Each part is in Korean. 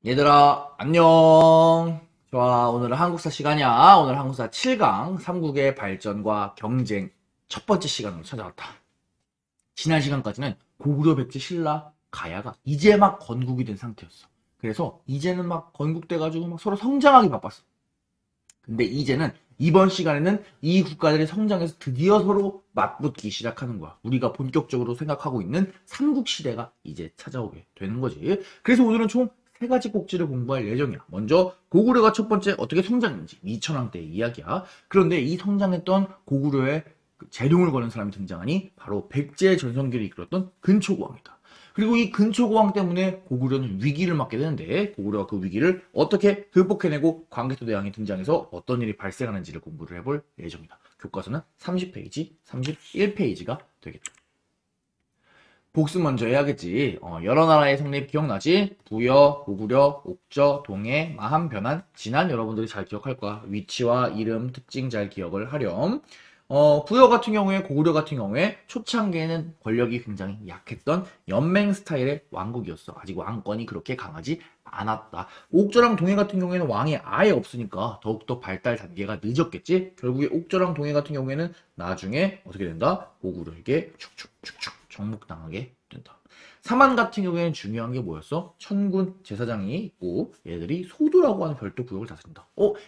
얘들아, 안녕. 좋아, 오늘은 한국사 시간이야. 오늘 한국사 7강, 삼국의 발전과 경쟁 첫 번째 시간으로 찾아왔다. 지난 시간까지는 고구려, 백제, 신라, 가야가 이제 막 건국이 된 상태였어. 그래서 이제는 막 건국돼가지고 막 서로 성장하기 바빴어. 근데 이제는 이번 시간에는 이 국가들이 성장해서 드디어 서로 맞붙기 시작하는 거야. 우리가 본격적으로 생각하고 있는 삼국시대가 이제 찾아오게 되는 거지. 그래서 오늘은 총 세 가지 꼭지를 공부할 예정이야. 먼저 고구려가 첫 번째 어떻게 성장했는지, 이천왕 때의 이야기야. 그런데 이 성장했던 고구려의 재룡을 거는 사람이 등장하니 바로 백제의 전성기를 이끌었던 근초고왕이다. 그리고 이 근초고왕 때문에 고구려는 위기를 맞게 되는데, 고구려가 그 위기를 어떻게 극복해내고 광개토대왕이 등장해서 어떤 일이 발생하는지를 공부를 해볼 예정이다. 교과서는 30페이지, 31페이지가 되겠다. 복습 먼저 해야겠지. 여러 나라의 성립 기억나지? 부여, 고구려, 옥저, 동해, 마한, 변한, 진한. 여러분들이 잘 기억할 거야. 위치와 이름, 특징 잘 기억을 하렴. 부여 같은 경우에, 고구려 같은 경우에 초창기에는 권력이 굉장히 약했던 연맹 스타일의 왕국이었어. 아직 왕권이 그렇게 강하지 않았다. 옥저랑 동해 같은 경우에는 왕이 아예 없으니까 더욱더 발달 단계가 늦었겠지? 결국에 옥저랑 동해 같은 경우에는 나중에 어떻게 된다? 고구려에게 축축축축 정복당하게 된다. 사만 같은 경우에는 중요한 게 뭐였어? 천군 제사장이 있고 얘들이 소도라고 하는 별도 구역을 다스린다.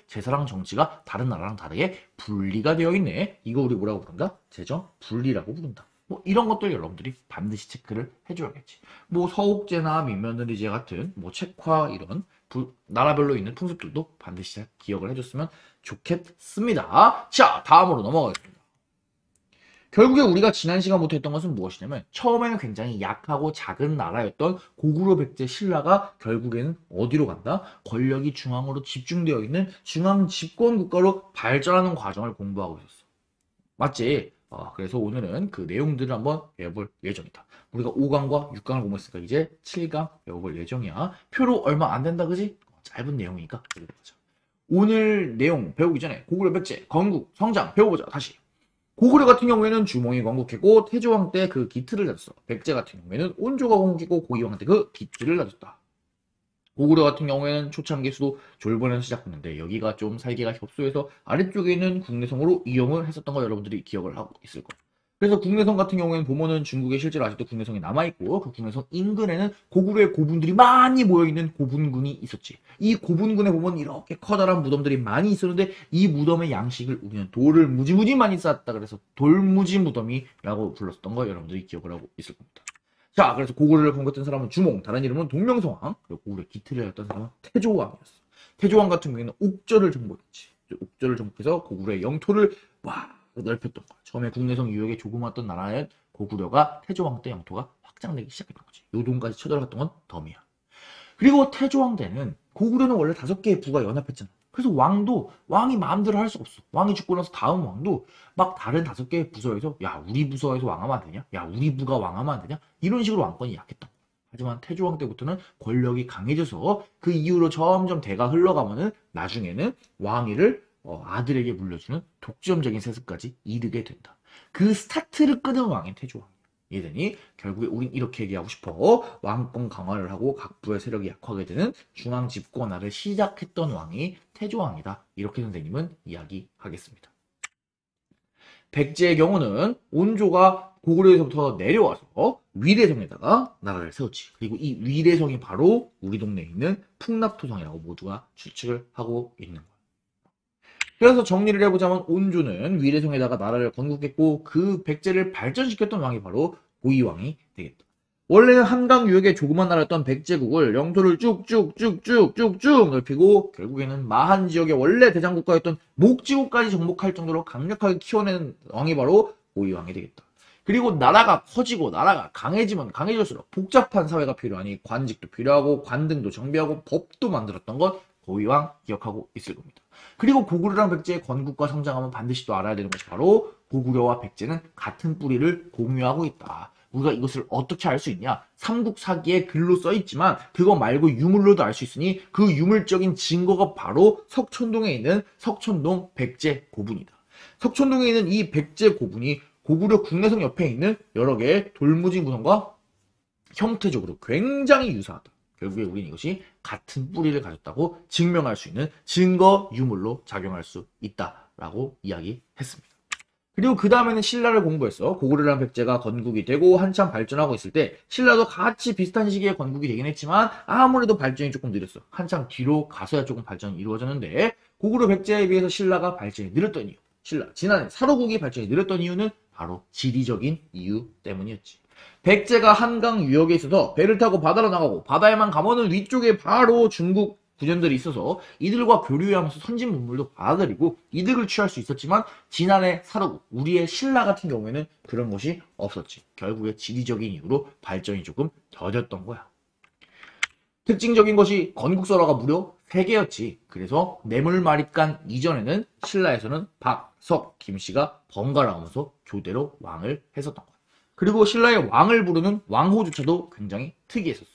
제사랑 정치가 다른 나라랑 다르게 분리가 되어 있네. 이거 우리 뭐라고 부른다? 제정 분리라고 부른다. 뭐 이런 것들 여러분들이 반드시 체크를 해줘야겠지. 뭐 서옥제나 민며느리제 같은 뭐 책화 이런 나라별로 있는 풍습들도 반드시 잘 기억을 해줬으면 좋겠습니다. 자, 다음으로 넘어가겠습니다. 결국에 우리가 지난 시간부터 했던 것은 무엇이냐면 처음에는 굉장히 약하고 작은 나라였던 고구려 백제 신라가 결국에는 어디로 간다? 권력이 중앙으로 집중되어 있는 중앙 집권 국가로 발전하는 과정을 공부하고 있었어. 맞지? 그래서 오늘은 그 내용들을 한번 외워볼 예정이다. 우리가 5강과 6강을 공부했으니까 이제 7강 외워볼 예정이야. 표로 얼마 안 된다, 그지? 짧은 내용이니까 읽어보자. 오늘 내용 배우기 전에 고구려 백제 건국 성장 배워보자. 다시. 고구려 같은 경우에는 주몽이 건국했고 태조왕 때 그 기틀을 다졌어. 백제 같은 경우에는 온조가 건국했고 고이왕 때 그 기틀을 다졌다. 고구려 같은 경우에는 초창기 수도 졸본에서 시작했는데 여기가 좀 살기가 협소해서 아래쪽에 있는 국내성으로 이용을 했었던 거 여러분들이 기억을 하고 있을 거예요. 그래서 국내성 같은 경우에는 보면은 중국에 실제로 아직도 국내성이 남아있고 그 국내성 인근에는 고구려의 고분들이 많이 모여있는 고분군이 있었지. 이 고분군에 보면 이렇게 커다란 무덤들이 많이 있었는데 이 무덤의 양식을 우리는 돌을 무지무지 많이 쌓았다 그래서 돌무지 무덤이라고 불렀던 거 여러분들이 기억을 하고 있을 겁니다. 자, 그래서 고구려를 건국했던 사람은 주몽, 다른 이름은 동명성왕, 그리고 고구려 기틀을 했던 사람은 태조왕이었어. 태조왕 같은 경우에는 옥저를 정복했지. 옥저를 정복해서 고구려의 영토를 와 넓혔던 거야. 처음에 국내성 유역에 조그맣던 나라의 고구려가 태조왕 때 영토가 확장되기 시작했던 거지. 요동까지 쳐들어갔던 건 덤이야. 그리고 태조왕 때는 고구려는 원래 5개의 부가 연합했잖아. 그래서 왕이 마음대로 할 수가 없어. 왕이 죽고 나서 다음 왕도 막 다른 5개의 부서에서 야 우리 부서에서 왕하면 안 되냐? 야 우리 부가 왕하면 안 되냐? 이런 식으로 왕권이 약했다. 하지만 태조왕 때부터는 권력이 강해져서 그 이후로 점점 대가 흘러가면은 나중에는 왕위를 아들에게 물려주는 독점적인 세습까지 이르게 된다. 그 스타트를 끄는 왕이 태조왕. 이해되니? 결국에 우린 이렇게 얘기하고 싶어. 왕권 강화를 하고 각 부의 세력이 약화하게 되는 중앙 집권화를 시작했던 왕이 태조왕이다. 이렇게 선생님은 이야기하겠습니다. 백제의 경우는 온조가 고구려에서부터 내려와서 위례성에다가 나라를 세웠지. 그리고 이 위례성이 바로 우리 동네에 있는 풍납토성이라고 모두가 추측을 하고 있는 거야. 그래서 정리를 해보자면 온조는 위례성에다가 나라를 건국했고 그 백제를 발전시켰던 왕이 바로 고이왕이 되겠다. 원래는 한강 유역의 조그만 나라였던 백제국을 영토를 쭉쭉쭉쭉쭉쭉 넓히고 결국에는 마한 지역의 원래 대장국가였던 목지국까지 정복할 정도로 강력하게 키워낸 왕이 바로 고이왕이 되겠다. 그리고 나라가 커지고 나라가 강해지면 강해질수록 복잡한 사회가 필요하니 관직도 필요하고 관등도 정비하고 법도 만들었던 것 고이왕 기억하고 있을 겁니다. 그리고 고구려랑 백제의 건국과 성장하면 반드시 또 알아야 되는 것이 바로 고구려와 백제는 같은 뿌리를 공유하고 있다. 우리가 이것을 어떻게 알 수 있냐? 삼국사기에 글로 써있지만 그거 말고 유물로도 알 수 있으니 그 유물적인 증거가 바로 석촌동에 있는 석촌동 백제 고분이다. 석촌동에 있는 이 백제 고분이 고구려 국내성 옆에 있는 여러 개의 돌무지 무덤과 형태적으로 굉장히 유사하다. 결국에 우리는 이것이 같은 뿌리를 가졌다고 증명할 수 있는 증거 유물로 작용할 수 있다라고 이야기했습니다. 그리고 그 다음에는 신라를 공부했어. 고구려랑 백제가 건국이 되고 한참 발전하고 있을 때 신라도 같이 비슷한 시기에 건국이 되긴 했지만 아무래도 발전이 조금 느렸어. 한참 뒤로 가서야 조금 발전이 이루어졌는데 고구려 백제에 비해서 신라가 발전이 느렸던 이유, 지난해 사로국이 발전이 느렸던 이유는 바로 지리적인 이유 때문이었지. 백제가 한강 유역에 있어서 배를 타고 바다로 나가고 바다에만 가면은 위쪽에 바로 중국 구전들이 있어서 이들과 교류하면서 선진 문물도 받아들이고 이득을 취할 수 있었지만 지난해 사로국, 우리의 신라 같은 경우에는 그런 것이 없었지. 결국에 지리적인 이유로 발전이 조금 더뎠던 거야. 특징적인 것이 건국설화가 무려 3개였지. 그래서 뇌물마립간 이전에는 신라에서는 박, 석, 김씨가 번갈아가면서 교대로 왕을 했었던 거야. 그리고 신라의 왕을 부르는 왕호조차도 굉장히 특이했었어.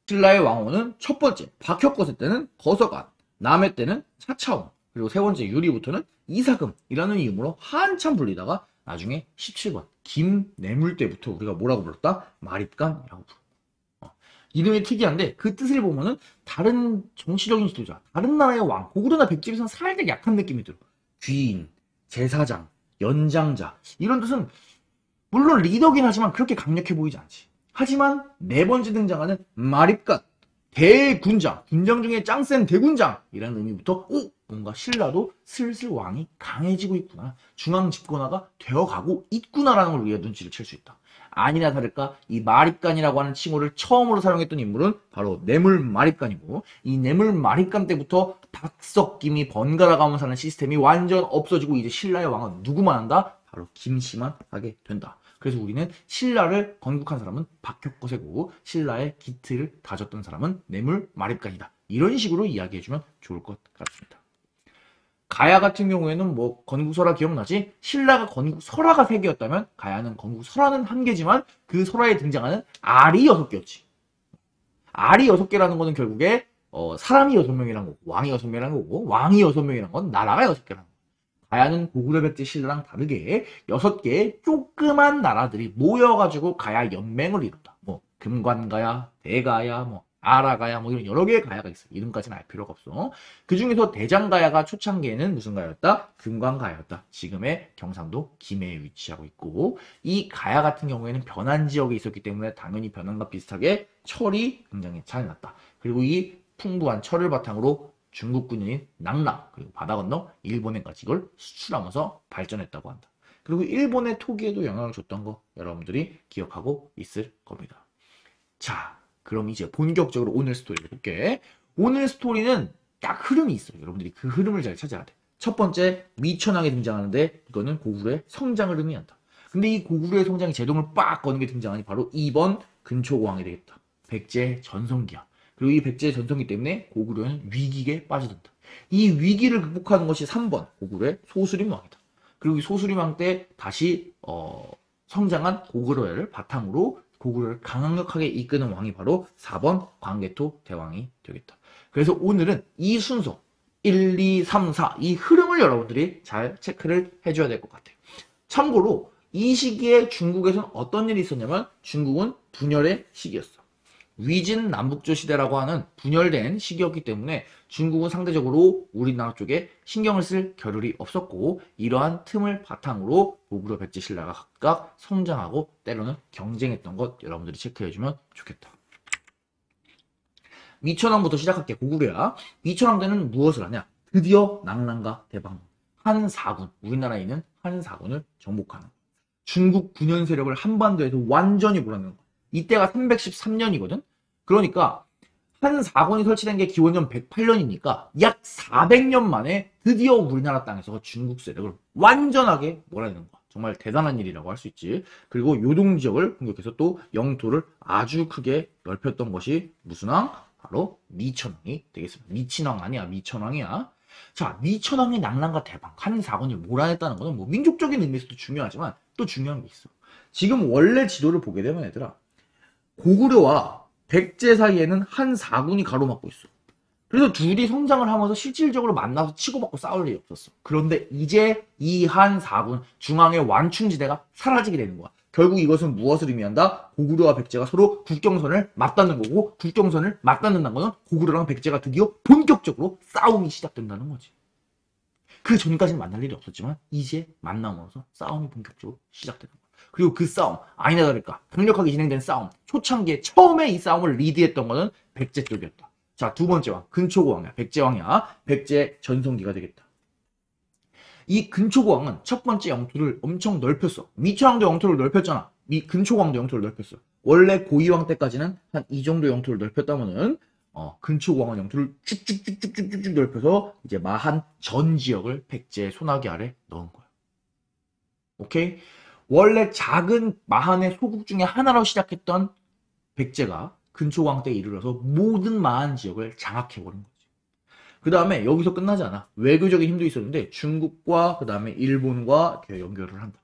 신라의 왕호는 첫 번째 박혁거세 때는 거서관, 남해 때는 차차원, 그리고 세 번째 유리부터는 이사금이라는 이름으로 한참 불리다가 나중에 17번 김뇌물 때부터 우리가 뭐라고 불렀다? 마립간이라고 불렀다. 이름이 특이한데 그 뜻을 보면은 다른 정치적인 지도자, 다른 나라의 왕, 고구려나 백제에서는 살짝 약한 느낌이 들어. 귀인, 제사장, 연장자 이런 뜻은 물론 리더긴 하지만 그렇게 강력해 보이지 않지. 하지만 네 번째 등장하는 마립간, 대군장, 군장 중에 짱센 대군장이라는 의미부터 뭔가 신라도 슬슬 왕이 강해지고 있구나. 중앙 집권화가 되어가고 있구나라는 걸 우리가 눈치를 챌 수 있다. 아니나 다를까 이 마립간이라고 하는 칭호를 처음으로 사용했던 인물은 바로 뇌물 마립간이고 이 뇌물 마립간 때부터 박석김이 번갈아가면서 하는 시스템이 완전 없어지고 이제 신라의 왕은 누구만 한다? 바로 김씨만 하게 된다. 그래서 우리는 신라를 건국한 사람은 박혁거세고 신라의 기틀을 다졌던 사람은 뇌물 마립간이다. 이런 식으로 이야기해주면 좋을 것 같습니다. 가야 같은 경우에는 뭐 건국설화 기억나지? 신라가 건국설화가 3개였다면 가야는 건국설화는 1개지만 그 설화에 등장하는 알이 6개였지. 알이 6개라는 거는 결국에 사람이 6명이라는 거고 왕이 6명이라는 거고 왕이 6명이라는 건 나라가 6개라는 거고 가야는 고구려 백제 신라랑 다르게 6개의 조그만 나라들이 모여가지고 가야 연맹을 이룬다. 뭐 금관가야, 대가야, 뭐 아라가야 뭐 이런 여러 개의 가야가 있어. 이름까지는 알 필요가 없어. 그 중에서 대장가야가 초창기에는 무슨 가야였다? 금관가야였다. 지금의 경상도 김해에 위치하고 있고 이 가야 같은 경우에는 변한 지역에 있었기 때문에 당연히 변한과 비슷하게 철이 굉장히 잘 났다. 그리고 이 풍부한 철을 바탕으로 중국 군인인 낭랑 그리고 바다 건너 일본에까지 이걸 수출하면서 발전했다고 한다. 그리고 일본의 토기에도 영향을 줬던 거 여러분들이 기억하고 있을 겁니다. 자, 그럼 이제 본격적으로 오늘 스토리를 볼게. 오늘 스토리는 딱 흐름이 있어요. 여러분들이 그 흐름을 잘 찾아야 돼. 첫 번째 미천왕이 등장하는데 이거는 고구려의 성장을 의미한다. 근데 이 고구려의 성장이 제동을 빡 거는 게 등장하니 바로 2번 근초고왕이 되겠다. 백제의 전성기야. 그리고 이 백제의 전성기 때문에 고구려는 위기에 빠져든다. 이 위기를 극복하는 것이 3번 고구려의 소수림왕이다. 그리고 이 소수림왕 때 다시 성장한 고구려를 바탕으로 고구려를 강력하게 이끄는 왕이 바로 4번 광개토 대왕이 되겠다. 그래서 오늘은 이 순서 1, 2, 3, 4 이 흐름을 여러분들이 잘 체크를 해줘야 될 것 같아요. 참고로 이 시기에 중국에서는 어떤 일이 있었냐면 중국은 분열의 시기였어. 위진 남북조 시대라고 하는 분열된 시기였기 때문에 중국은 상대적으로 우리나라 쪽에 신경을 쓸 겨를이 없었고 이러한 틈을 바탕으로 고구려 백제 신라가 각각 성장하고 때로는 경쟁했던 것 여러분들이 체크해주면 좋겠다. 미천왕부터 시작할게. 고구려야. 미천왕 때는 무엇을 하냐? 드디어 낭랑과 대방문 한사군, 우리나라에 있는 한사군을 정복하는 거야. 중국 군현 세력을 한반도에서 완전히 몰아내는 거야. 이때가 313년이거든. 그러니까 한사군이 설치된 게 기원전 108년이니까 약 400년 만에 드디어 우리나라 땅에서 중국 세력을 완전하게 몰아내는 거야. 정말 대단한 일이라고 할 수 있지. 그리고 요동 지역을 공격해서 또 영토를 아주 크게 넓혔던 것이 무슨 왕? 바로 미천왕이 되겠습니다. 미친왕 아니야. 미천왕이야. 자, 미천왕이 낭랑과 대방, 한사군을 몰아냈다는 것은 뭐 민족적인 의미에서도 중요하지만 또 중요한 게 있어. 지금 원래 지도를 보게 되면 얘들아 고구려와 백제 사이에는 한사군이 가로막고 있어. 그래서 둘이 성장을 하면서 실질적으로 만나서 치고받고 싸울 일이 없었어. 그런데 이제 이 한사군 중앙의 완충지대가 사라지게 되는 거야. 결국 이것은 무엇을 의미한다? 고구려와 백제가 서로 국경선을 맞닿는 거고, 국경선을 맞닿는다는 것은 고구려랑 백제가 드디어 본격적으로 싸움이 시작된다는 거지. 그 전까지는 만날 일이 없었지만 이제 만남으로써 싸움이 본격적으로 시작되는 거야. 그리고 그 싸움, 아니나 다를까 강력하게 진행된 싸움, 초창기에 처음에 이 싸움을 리드했던 것은 백제 쪽이었다. 자, 두 번째 왕, 근초고왕이야. 백제왕이야. 백제 전성기가 되겠다. 이 근초고왕은 첫 번째 영토를 엄청 넓혔어. 미초왕도 영토를 넓혔잖아. 근초고왕도 영토를 넓혔어. 원래 고이왕 때까지는 한 이 정도 영토를 넓혔다면은 근초고왕은 영토를 쭉쭉쭉쭉쭉쭉 넓혀서 이제 마한 전 지역을 백제의 손아귀 아래 넣은 거야. 오케이? 원래 작은 마한의 소국 중에 하나로 시작했던 백제가 근초고왕 때에 이르러서 모든 마한 지역을 장악해버린 거지. 그 다음에 여기서 끝나지 않아. 외교적인 힘도 있었는데 중국과 그 다음에 일본과 연결을 한다.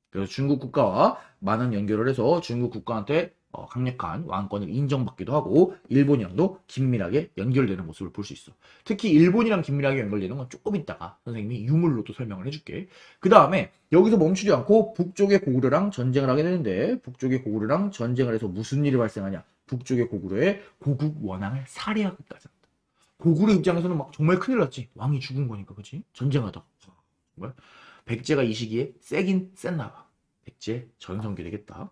그래서 중국 국가와 많은 연결을 해서 중국 국가한테 강력한 왕권을 인정받기도 하고 일본이랑도 긴밀하게 연결되는 모습을 볼 수 있어. 특히 일본이랑 긴밀하게 연결되는 건 조금 있다가 선생님이 유물로 또 설명을 해줄게. 그 다음에 여기서 멈추지 않고 북쪽의 고구려랑 전쟁을 하게 되는데 북쪽의 고구려랑 전쟁을 해서 무슨 일이 발생하냐. 북쪽의 고구려의 고국 원왕을 살해하기까지 한다. 고구려 입장에서는 막 정말 큰일 났지. 왕이 죽은 거니까, 그치? 전쟁하다가. 정말. 백제가 이 시기에 세긴 셌나 봐. 백제 전성기 되겠다.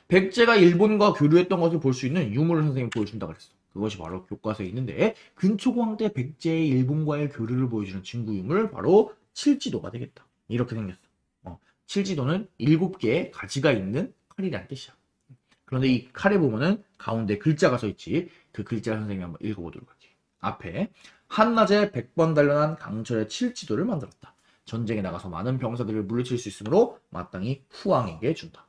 백제가 일본과 교류했던 것을 볼 수 있는 유물을 선생님이 보여준다 그랬어. 그것이 바로 교과서에 있는데 근초고왕 때 백제의 일본과의 교류를 보여주는 증거 유물 바로 칠지도가 되겠다. 이렇게 생겼어. 칠지도는 7개의 가지가 있는 칼이라는 뜻이야. 그런데 이 칼에 보면은 가운데 글자가 써 있지. 그 글자를 선생님이 한번 읽어보도록 할게. 앞에 한낮에 100번 단련한 강철의 칠지도를 만들었다. 전쟁에 나가서 많은 병사들을 물리칠 수 있으므로 마땅히 후왕에게 준다.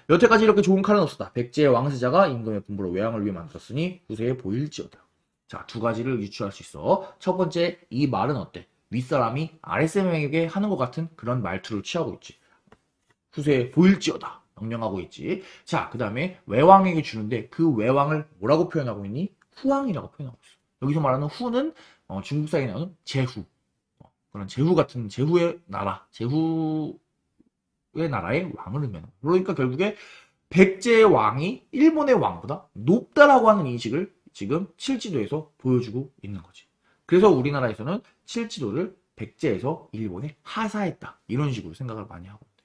여태까지 이렇게 좋은 칼은 없었다. 백제의 왕세자가 임금의 분부로 외왕을 위해 만들었으니 후세에 보일지어다. 자, 두 가지를 유추할 수 있어. 첫 번째, 이 말은 어때? 윗사람이 아랫사람에게 하는 것 같은 그런 말투를 취하고 있지. 후세에 보일지어다. 명령하고 있지. 자, 그 다음에 외왕에게 주는데 그 외왕을 뭐라고 표현하고 있니? 후왕이라고 표현하고 있어. 여기서 말하는 후는 중국사에 나오는 제후. 그런 제후 같은 제후의 나라, 제후의 나라의 왕을 의미하는 거야. 그러니까 결국에 백제의 왕이 일본의 왕보다 높다라고 하는 인식을 지금 칠지도에서 보여주고 있는 거지. 그래서 우리나라에서는 칠지도를 백제에서 일본에 하사했다. 이런 식으로 생각을 많이 하고 있대.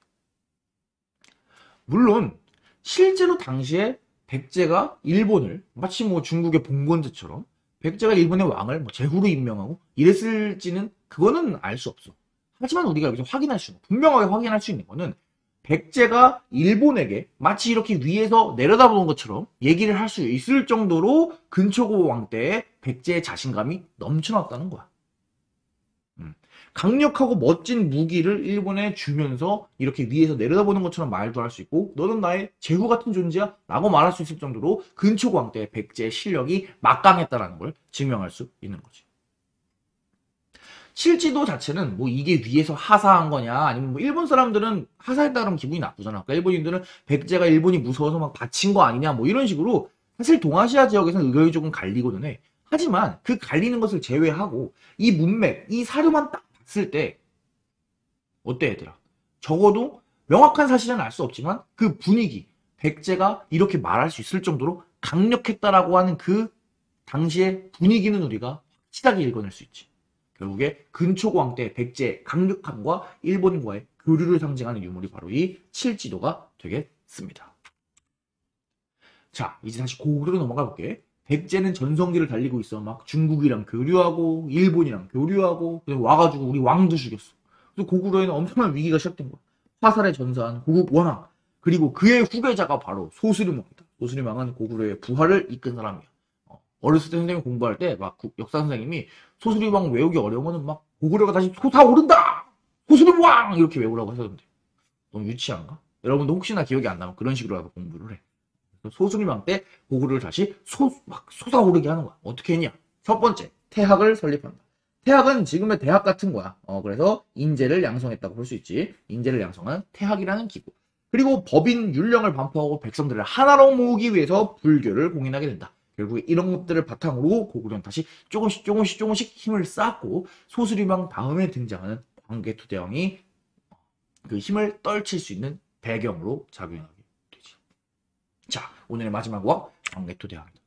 물론 실제로 당시에 백제가 일본을 마치 뭐 중국의 봉건제처럼 백제가 일본의 왕을 제후로 임명하고 이랬을지는 그거는 알 수 없어. 하지만 우리가 여기서 분명하게 확인할 수 있는 거는 백제가 일본에게 마치 이렇게 위에서 내려다보는 것처럼 얘기를 할 수 있을 정도로 근초고왕 때에 백제의 자신감이 넘쳐났다는 거야. 강력하고 멋진 무기를 일본에 주면서 이렇게 위에서 내려다보는 것처럼 말도 할 수 있고 너는 나의 제후 같은 존재야 라고 말할 수 있을 정도로 근초고왕 때 백제의 실력이 막강했다는 걸 증명할 수 있는 거지. 칠지도 자체는 뭐 이게 위에서 하사한 거냐 아니면 뭐 일본 사람들은 하사했다 그러면 기분이 나쁘잖아. 그러니까 일본인들은 백제가 일본이 무서워서 막 바친 거 아니냐 뭐 이런 식으로 사실 동아시아 지역에서는 의견이 조금 갈리거든 해. 하지만 그 갈리는 것을 제외하고 이 문맥, 이 사료만 딱 봤을 때 어때 얘들아? 적어도 명확한 사실은 알 수 없지만 그 분위기, 백제가 이렇게 말할 수 있을 정도로 강력했다라고 하는 그 당시의 분위기는 우리가 확실하게 읽어낼 수 있지. 결국에 근초고왕 때 백제의 강력함과 일본과의 교류를 상징하는 유물이 바로 이 칠지도가 되겠습니다. 자, 이제 다시 고구려로 넘어가 볼게. 백제는 전성기를 달리고 있어. 막 중국이랑 교류하고 일본이랑 교류하고 그래서 와가지고 우리 왕도 죽였어. 그래서 고구려에는 엄청난 위기가 시작된 거야. 화살에 전사한 고국 원왕 그리고 그의 후계자가 바로 소수림왕이다. 소수림왕은 고구려의 부활을 이끈 사람이야. 어렸을 때 선생님 공부할 때 막 역사 선생님이 소수림왕 외우기 어려우면 막 고구려가 다시 솟아오른다! 소수림왕! 이렇게 외우라고 하셨는데 너무 유치한가? 여러분도 혹시나 기억이 안 나면 그런 식으로 해서 공부를 해. 소수림왕 때 고구려를 다시 막 솟아오르게 하는 거야. 어떻게 했냐? 첫 번째, 태학을 설립한다. 태학은 지금의 대학 같은 거야. 그래서 인재를 양성했다고 볼 수 있지. 인재를 양성한 태학이라는 기구. 그리고 법인 율령을 반포하고 백성들을 하나로 모으기 위해서 불교를 공인하게 된다. 결국에 이런 것들을 바탕으로 고구려는 다시 조금씩 힘을 쌓고 소수림왕 다음에 등장하는 광개토대왕이 그 힘을 떨칠 수 있는 배경으로 작용하게 되지. 자, 오늘의 마지막 와 광개토대왕이다.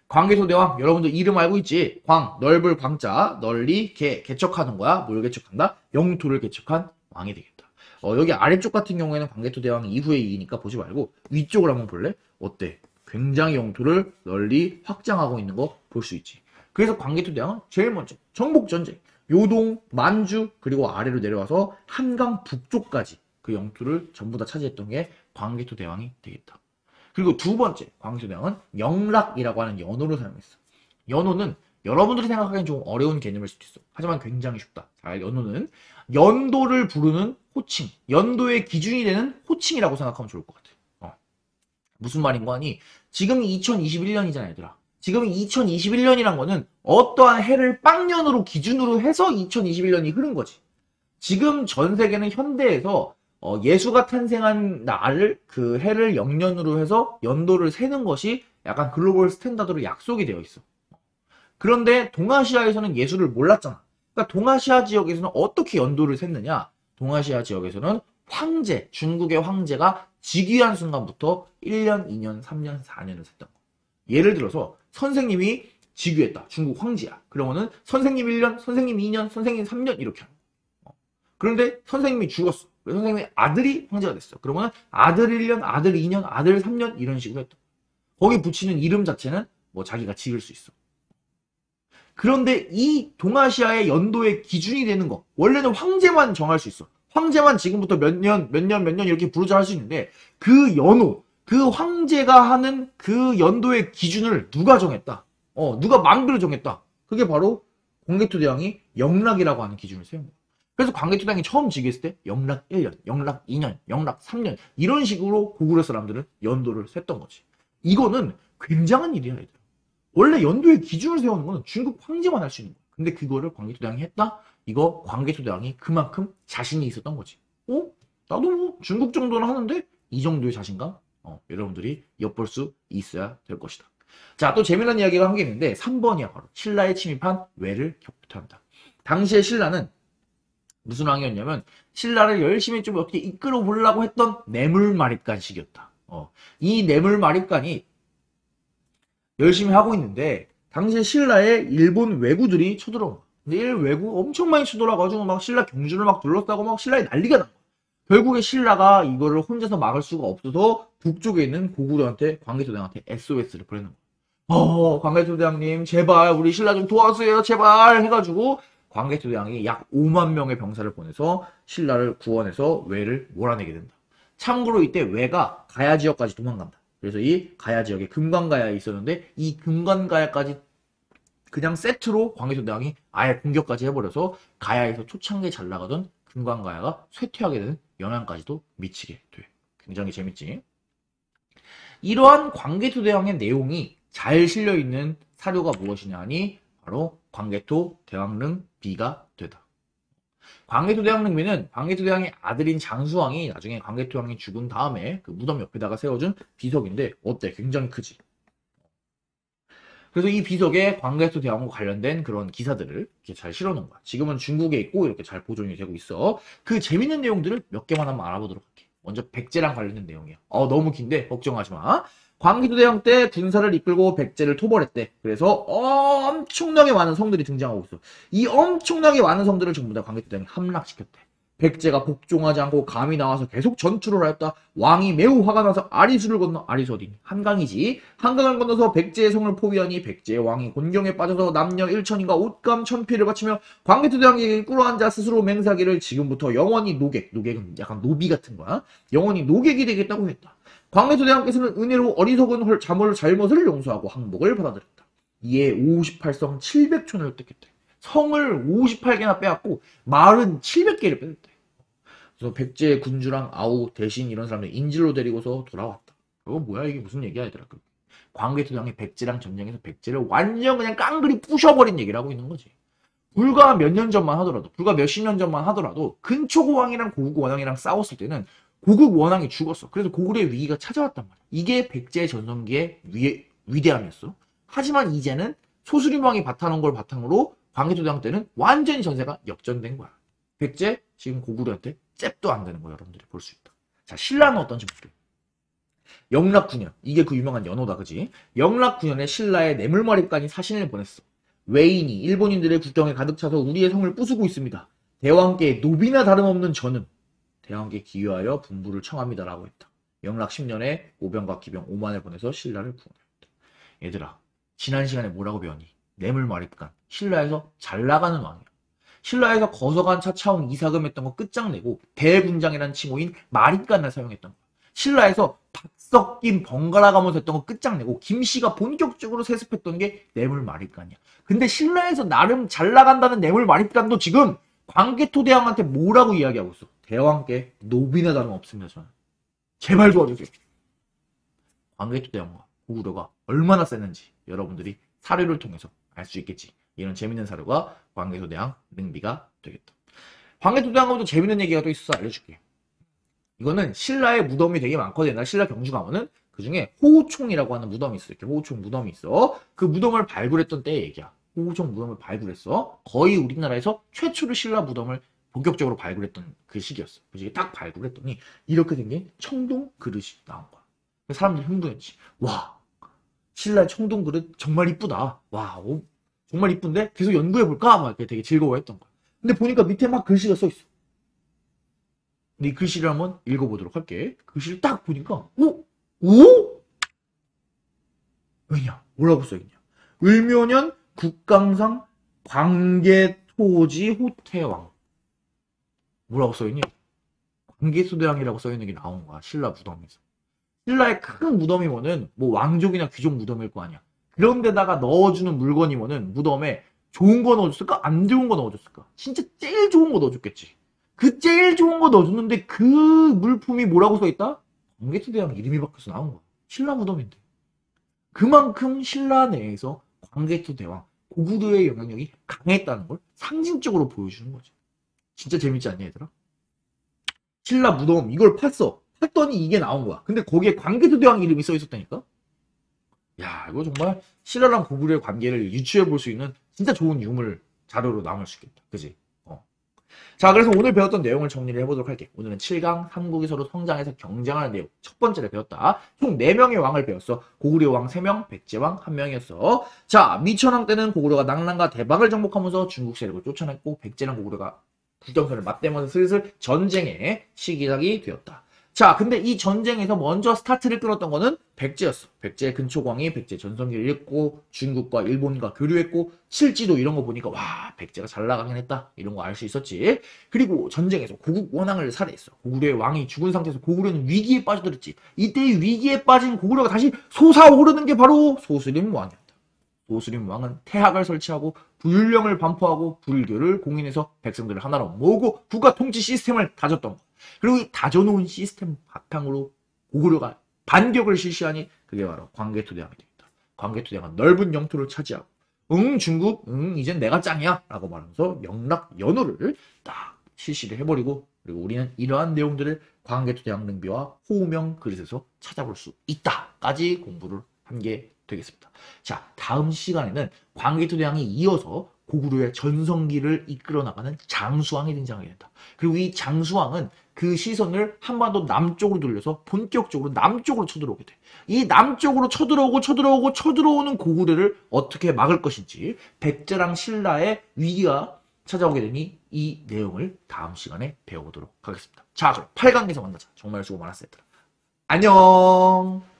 광개토대왕, 여러분들 이름 알고 있지? 광, 넓을 광자, 널리, 개척하는 거야. 뭘 개척한다? 영토를 개척한 왕이 되겠다. 여기 아래쪽 같은 경우에는 광개토대왕 이후의 이니까 보지 말고 위쪽을 한번 볼래? 어때? 굉장히 영토를 널리 확장하고 있는 거 볼 수 있지. 그래서 광개토대왕은 제일 먼저 정복전쟁, 요동, 만주, 그리고 아래로 내려와서 한강 북쪽까지 그 영토를 전부 다 차지했던 게 광개토대왕이 되겠다. 그리고 두 번째, 광개토대왕은 영락이라고 하는 연호를 사용했어. 연호는 여러분들이 생각하기엔 좀 어려운 개념일 수도 있어. 하지만 굉장히 쉽다. 자, 연호는 연도를 부르는 호칭, 연도의 기준이 되는 호칭이라고 생각하면 좋을 것 같아. 무슨 말인가 하니, 지금이 2021년이잖아, 얘들아. 지금이 2021년이란 거는 어떠한 해를 빵년으로 기준으로 해서 2021년이 흐른 거지. 지금 전 세계는 현대에서 예수가 탄생한 날을 그 해를 영년으로 해서 연도를 세는 것이 약간 글로벌 스탠다드로 약속이 되어 있어. 그런데 동아시아에서는 예수를 몰랐잖아. 그러니까 동아시아 지역에서는 어떻게 연도를 셌느냐? 동아시아 지역에서는 황제, 중국의 황제가 즉위한 순간부터 1년, 2년, 3년, 4년을 셌던 거. 예를 들어서 선생님이 즉위했다. 중국 황제야. 그러면은 선생님 1년, 선생님 2년, 선생님 3년 이렇게 하는 거. 그런데 선생님이 죽었어. 선생님의 아들이 황제가 됐어. 그러면 아들 1년, 아들 2년, 아들 3년 이런 식으로 했던 거. 거기 붙이는 이름 자체는 뭐 자기가 지을 수 있어. 그런데 이 동아시아의 연도의 기준이 되는 거, 원래는 황제만 정할 수 있어. 황제만 지금부터 몇 년 이렇게 부르자 할 수 있는데, 그 연호, 그 황제가 하는 그 연도의 기준을 누가 정했다? 누가 마음대로 정했다? 그게 바로 광개토대왕이 영락이라고 하는 기준을 세운 거야. 그래서 광개토대왕이 처음 즉위했을 때 영락 1년, 영락 2년, 영락 3년 이런 식으로 고구려 사람들은 연도를 셌던 거지. 이거는 굉장한 일이야, 얘들아. 원래 연도의 기준을 세우는 건 중국 황제만 할 수 있는 거야. 근데 그거를 광개토대왕이 했다? 이거 광개토대왕이 그만큼 자신이 있었던 거지. 나도 뭐 중국 정도는 하는데 이 정도의 자신감? 여러분들이 엿볼 수 있어야 될 것이다. 자, 또 재미난 이야기가 한 게 있는데 3번이야. 바로 신라에 침입한 왜를 격퇴한다. 당시에 신라는 무슨 왕이었냐면 신라를 열심히 좀 어떻게 이끌어 보려고 했던 뇌물마립간식이었다. 이 뇌물마립간이 열심히 하고 있는데 당시에 신라에 일본 왜구들이 쳐들어온 거야. 근데 이 왜구 엄청 많이 쳐들어와가지고 막 신라 경주를 막 둘러싸고 막 신라에 난리가 난 거야. 결국에 신라가 이거를 혼자서 막을 수가 없어서 북쪽에 있는 고구려한테 광개토대왕한테 SOS를 보내는 거야. 광개토대왕님 제발 우리 신라 좀 도와주세요 제발 해가지고 광개토대왕이 약 5만 명의 병사를 보내서 신라를 구원해서 왜를 몰아내게 된다. 참고로 이때 왜가 가야 지역까지 도망간다. 그래서 이 가야 지역에 금관가야에 있었는데 이 금관가야까지 그냥 세트로 광개토대왕이 아예 공격까지 해버려서 가야에서 초창기에 잘 나가던 금관가야가 쇠퇴하게 되는 영향까지도 미치게 돼. 굉장히 재밌지? 이러한 광개토대왕의 내용이 잘 실려있는 사료가 무엇이냐 하니 바로 광개토대왕릉 비가 되다. 광개토대왕릉비는 광개토대왕의 아들인 장수왕이 나중에 광개토대왕이 죽은 다음에 그 무덤 옆에다가 세워준 비석인데 어때? 굉장히 크지? 그래서 이 비석에 광개토대왕과 관련된 그런 기사들을 이렇게 잘 실어놓은 거야. 지금은 중국에 있고 이렇게 잘 보존이 되고 있어. 그 재밌는 내용들을 몇 개만 한번 알아보도록 할게. 먼저 백제랑 관련된 내용이야. 너무 긴데 걱정하지 마. 광개토대왕 때 군사를 이끌고 백제를 토벌했대. 그래서 엄청나게 많은 성들이 등장하고 있어. 이 엄청나게 많은 성들을 전부 다 광개토대왕이 함락시켰대. 백제가 복종하지 않고 감히 나와서 계속 전투를 하였다. 왕이 매우 화가 나서 아리수를 건너, 아리수 어디니? 한강이지. 한강을 건너서 백제의 성을 포위하니 백제의 왕이 곤경에 빠져서 남녀 1천인가 옷감 1000피를 바치며 광개토대왕에게 꿇어앉아 스스로 맹세하기를 지금부터 영원히 노객은 약간 노비 같은 거야. 영원히 노객이 되겠다고 했다. 광개토대왕께서는 은혜로 어리석은 잘못을 용서하고 항복을 받아들였다. 이에 58성 700촌을 획득했대. 성을 58개나 빼앗고 마을은 700개를 뺐대. 그래서 백제 군주랑 아우 대신 이런 사람들 인질로 데리고서 돌아왔다. 이거 뭐야 이게 무슨 얘기야 얘들아. 광개토대왕이 백제랑 전쟁에서 백제를 완전 그냥 깡그리 부셔버린 얘기를 하고 있는 거지. 불과 몇 년 전만 하더라도 불과 몇십 년 전만 하더라도 근초고 왕이랑 고국 원왕이랑 싸웠을 때는 고국 원왕이 죽었어. 그래서 고구려의 위기가 찾아왔단 말이야. 이게 백제 전성기의 위대함이었어. 하지만 이제는 소수림왕이 바탕한 걸 바탕으로 광개토대왕 때는 완전히 전세가 역전된 거야. 백제 지금 고구려한테 잽도 안 되는 거 여러분들이 볼 수 있다. 자, 신라는 어떤지 볼게요. 영락 9년. 이게 그 유명한 연호다, 그지? 영락 9년에 신라의 뇌물마립간이 사신을 보냈어. 외인이 일본인들의 국경에 가득 차서 우리의 성을 부수고 있습니다. 대왕께 노비나 다름없는 저는 대왕께 기유하여 분부를 청합니다라고 했다. 영락 10년에 오병과 기병 5만을 보내서 신라를 구원했다. 얘들아, 지난 시간에 뭐라고 배웠니? 뇌물마립간. 신라에서 잘 나가는 왕이야. 신라에서 거서관 차차홍 이사금했던 거 끝장내고 대군장이라는 칭호인 마립간을 사용했던 거야. 신라에서 박석김 번갈아 가면서 했던 거 끝장내고 김씨가 본격적으로 세습했던 게 뇌물마립간이야. 근데 신라에서 나름 잘 나간다는 뇌물마립간도 지금 광개토 대왕한테 뭐라고 이야기하고 있어? 대왕께 노비나 다름없습니다. 저는. 제발 도와주세요. 광개토 대왕과 고구려가 얼마나 셌는지 여러분들이 사료를 통해서 알 수 있겠지. 이런 재밌는 사료가 광개토 대왕 능비가 되겠다. 광개토 대왕하고도 재밌는 얘기가 또 있어서 알려줄게. 이거는 신라의 무덤이 되게 많거든. 옛날 신라 경주 가면은 그 중에 호우총이라고 하는 무덤이 있어. 이렇게 호우총 무덤이 있어. 그 무덤을 발굴했던 때의 얘기야. 호우총 무덤을 발굴했어. 거의 우리나라에서 최초로 신라 무덤을 본격적으로 발굴했던 그 시기였어. 그래서 딱 발굴했더니 이렇게 생긴 청동 그릇이 나온 거야. 사람들이 흥분했지. 와, 신라의 청동 그릇 정말 이쁘다. 와, 오, 정말 이쁜데 계속 연구해볼까? 막 이렇게 되게 즐거워했던 거야. 근데 보니까 밑에 막 글씨가 써있어. 근데 이 글씨를 한번 읽어보도록 할게. 글씨를 딱 보니까 오? 오? 왜냐? 뭐라고 써있냐? 을묘년 국강상 광개토지 호태왕. 뭐라고 써있니? 광개토대왕이라고 써있는 게 나온 거야. 신라 무덤에서. 신라의 큰 무덤이면은 뭐 왕족이나 귀족 무덤일 거 아니야. 그런데다가 넣어주는 물건이면은 무덤에 좋은 거 넣어줬을까? 안 좋은 거 넣어줬을까? 진짜 제일 좋은 거 넣어줬겠지. 그 제일 좋은 거 넣어줬는데 그 물품이 뭐라고 써있다? 광개토대왕 이름이 바뀌어서 나온 거야. 신라 무덤인데. 그만큼 신라 내에서 광개토대왕, 고구려의 영향력이 강했다는 걸 상징적으로 보여주는 거지. 진짜 재밌지 않냐 얘들아? 신라 무덤 이걸 팠어. 팠더니 이게 나온 거야. 근데 거기에 광개토대왕 이름이 써있었다니까? 야, 이거 정말 신라랑 고구려의 관계를 유추해 볼 수 있는 진짜 좋은 유물 자료로 남을 수 있겠다. 그지? 자, 그래서 오늘 배웠던 내용을 정리를 해보도록 할게. 오늘은 7강 삼국이 서로 성장해서 경쟁하는 내용 첫 번째를 배웠다. 총 4명의 왕을 배웠어. 고구려 왕 3명, 백제 왕 1명이었어. 자, 미천왕 때는 고구려가 낙랑과 대박을 정복하면서 중국 세력을 쫓아냈고 백제랑 고구려가 국경선을 맞대면서 슬슬 전쟁의 시작이 되었다. 자, 근데 이 전쟁에서 먼저 스타트를 끊었던 거는 백제였어. 백제의 근초광이 백제 전성기를 읽고 중국과 일본과 교류했고 실지도 이런 거 보니까 와, 백제가 잘 나가긴 했다. 이런 거 알 수 있었지. 그리고 전쟁에서 고국 원왕을 살해했어. 고구려의 왕이 죽은 상태에서 고구려는 위기에 빠져들었지. 이때 위기에 빠진 고구려가 다시 솟아오르는 게 바로 소수림 왕이었다. 소수림 왕은 태학을 설치하고 불령을 반포하고 불교를 공인해서 백성들을 하나로 모으고 국가 통치 시스템을 다졌던 거. 그리고 이 다져놓은 시스템 바탕으로 고구려가 반격을 실시하니 그게 바로 광개토대왕이 되겠다. 광개토대왕은 넓은 영토를 차지하고 중국 이젠 내가 짱이야 라고 말하면서 영락 연호를 딱 실시를 해버리고 그리고 우리는 이러한 내용들을 광개토대왕 능비와 호우명 그릇에서 찾아볼 수 있다까지 공부를 한 게 되겠습니다. 자, 다음 시간에는 광개토대왕이 이어서 고구려의 전성기를 이끌어 나가는 장수왕이 등장하게 된다. 그리고 이 장수왕은 그 시선을 한반도 남쪽으로 돌려서 본격적으로 남쪽으로 쳐들어오게 돼. 이 남쪽으로 쳐들어오는 고구려를 어떻게 막을 것인지 백제랑 신라의 위기가 찾아오게 되니 이 내용을 다음 시간에 배워보도록 하겠습니다. 자, 그럼 8강에서 만나자. 정말 수고 많았어 얘들아. 안녕.